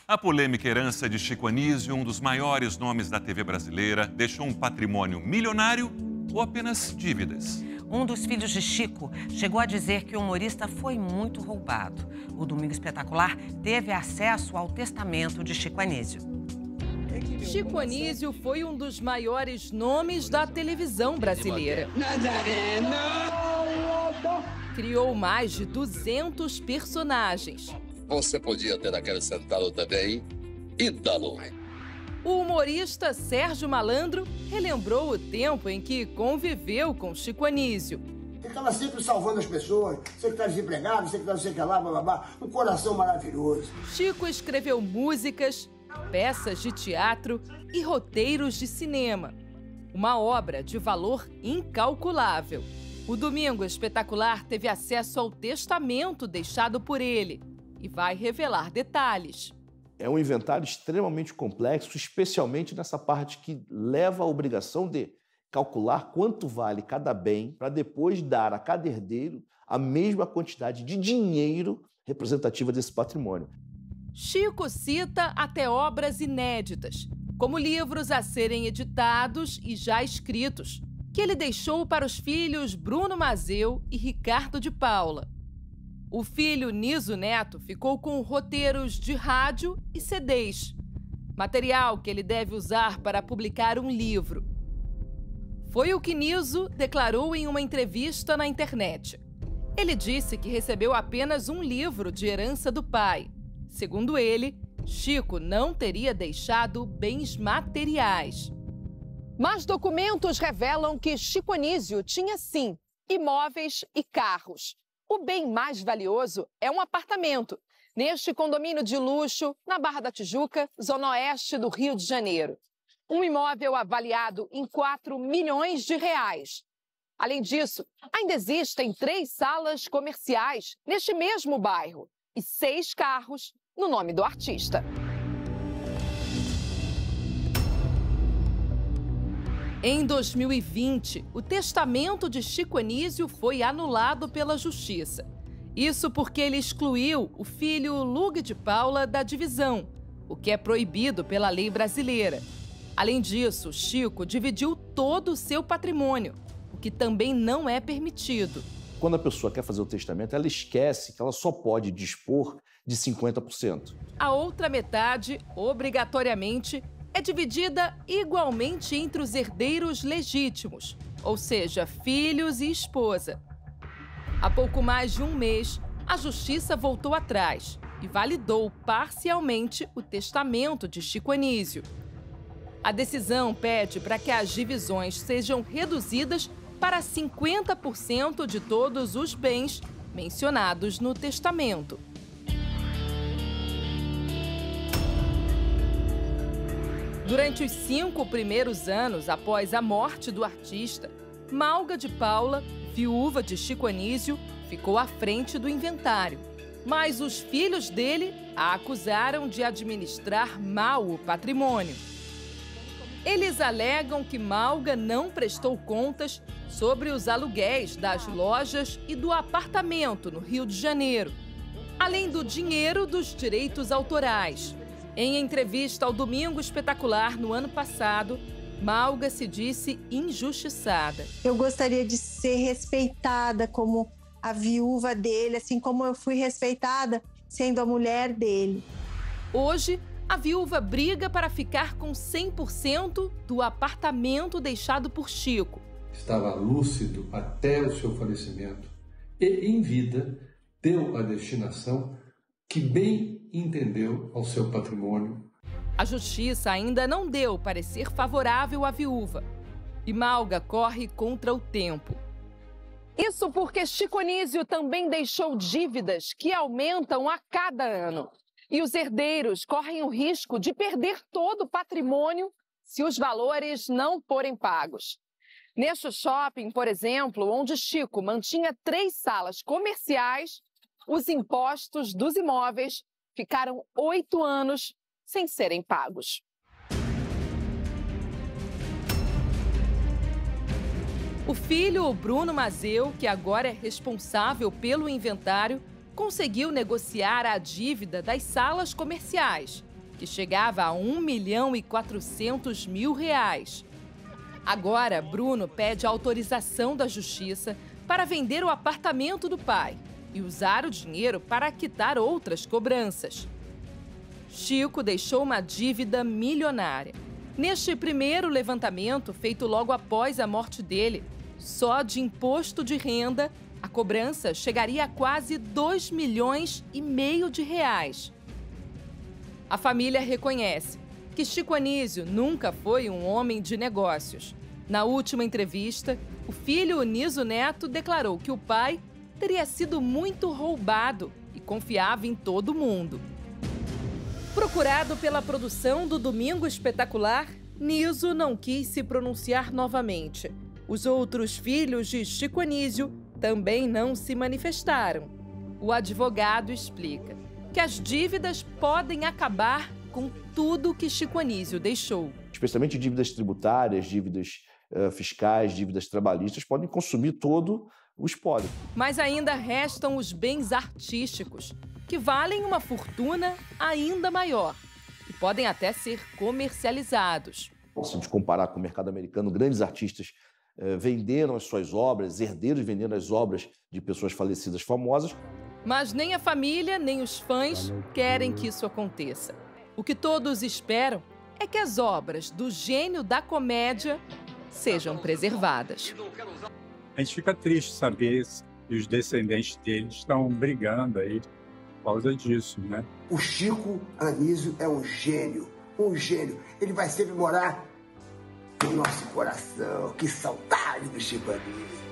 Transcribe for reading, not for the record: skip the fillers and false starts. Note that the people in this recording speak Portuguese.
A polêmica herança de Chico Anísio, um dos maiores nomes da TV brasileira, deixou um patrimônio milionário ou apenas dívidas? Um dos filhos de Chico chegou a dizer que o humorista foi muito roubado. O Domingo Espetacular teve acesso ao testamento de Chico Anísio. Chico Anísio foi um dos maiores nomes da televisão brasileira. Criou mais de 200 personagens. Você podia ter acrescentado também Ítalo. O humorista Sérgio Malandro relembrou o tempo em que conviveu com Chico Anísio. Ele estava sempre salvando as pessoas, você que está desempregado, você que está não sei o que lá, blá, blá, blá. Um coração maravilhoso. Chico escreveu músicas, peças de teatro e roteiros de cinema. Uma obra de valor incalculável. O Domingo Espetacular teve acesso ao testamento deixado por ele e vai revelar detalhes. É um inventário extremamente complexo, especialmente nessa parte que leva à obrigação de calcular quanto vale cada bem para depois dar a cada herdeiro a mesma quantidade de dinheiro representativa desse patrimônio. Chico cita até obras inéditas, como livros a serem editados e já escritos, que ele deixou para os filhos Bruno Mazeu e Ricardo de Paula. O filho Niso Neto ficou com roteiros de rádio e CDs, material que ele deve usar para publicar um livro. Foi o que Niso declarou em uma entrevista na internet. Ele disse que recebeu apenas um livro de herança do pai. Segundo ele, Chico não teria deixado bens materiais. Mas documentos revelam que Chico Anísio tinha, sim, imóveis e carros. O bem mais valioso é um apartamento, neste condomínio de luxo, na Barra da Tijuca, zona oeste do Rio de Janeiro. Um imóvel avaliado em 4 milhões de reais. Além disso, ainda existem 3 salas comerciais neste mesmo bairro e 6 carros no nome do artista. Em 2020, o testamento de Chico Anísio foi anulado pela Justiça. Isso porque ele excluiu o filho Lug de Paula da divisão, o que é proibido pela lei brasileira. Além disso, Chico dividiu todo o seu patrimônio, o que também não é permitido. Quando a pessoa quer fazer o testamento, ela esquece que ela só pode dispor de 50%. A outra metade, obrigatoriamente, é dividida igualmente entre os herdeiros legítimos, ou seja, filhos e esposa. Há pouco mais de um mês, a Justiça voltou atrás e validou parcialmente o testamento de Chico Anísio. A decisão pede para que as divisões sejam reduzidas para 50% de todos os bens mencionados no testamento. Durante os 5 primeiros anos após a morte do artista, Malga de Paula, viúva de Chico Anísio, ficou à frente do inventário. Mas os filhos dele a acusaram de administrar mal o patrimônio. Eles alegam que Malga não prestou contas sobre os aluguéis das lojas e do apartamento no Rio de Janeiro, além do dinheiro dos direitos autorais. Em entrevista ao Domingo Espetacular no ano passado, Malga se disse injustiçada. Eu gostaria de ser respeitada como a viúva dele, assim como eu fui respeitada sendo a mulher dele. Hoje, a viúva briga para ficar com 100% do apartamento deixado por Chico. Estava lúcido até o seu falecimento e, em vida, deu a destinação que bem entendeu ao seu patrimônio. A Justiça ainda não deu parecer favorável à viúva e Malga corre contra o tempo. Isso porque Chico Anísio também deixou dívidas que aumentam a cada ano. E os herdeiros correm o risco de perder todo o patrimônio se os valores não forem pagos. Neste shopping, por exemplo, onde Chico mantinha 3 salas comerciais, os impostos dos imóveis ficaram 8 anos sem serem pagos. O filho, Bruno Mazeu, que agora é responsável pelo inventário, conseguiu negociar a dívida das salas comerciais que chegava a R$1.400.000. Agora, Bruno pede autorização da justiça para vender o apartamento do pai e usar o dinheiro para quitar outras cobranças. Chico deixou uma dívida milionária. Neste primeiro levantamento, feito logo após a morte dele, só de imposto de renda, a cobrança chegaria a quase R$2,5 milhões. A família reconhece que Chico Anísio nunca foi um homem de negócios. Na última entrevista, o filho Niso Neto declarou que o pai teria sido muito roubado e confiava em todo mundo. Procurado pela produção do Domingo Espetacular, Niso não quis se pronunciar novamente. Os outros filhos de Chico Anísio também não se manifestaram. O advogado explica que as dívidas podem acabar com tudo que Chico Anísio deixou. Especialmente dívidas tributárias, dívidas fiscais, dívidas trabalhistas, podem consumir todo o espólio. Mas ainda restam os bens artísticos, que valem uma fortuna ainda maior e podem até ser comercializados. Se a gente comparar com o mercado americano, grandes artistas venderam as suas obras, herdeiros venderam as obras de pessoas falecidas famosas. Mas nem a família, nem os fãs querem que isso aconteça. O que todos esperam é que as obras do gênio da comédia sejam preservadas. A gente fica triste saber que os descendentes dele estão brigando aí por causa disso, né? O Chico Anísio é um gênio, um gênio. Ele vai sempre morar no nosso coração. Que saudade do Chico Anísio.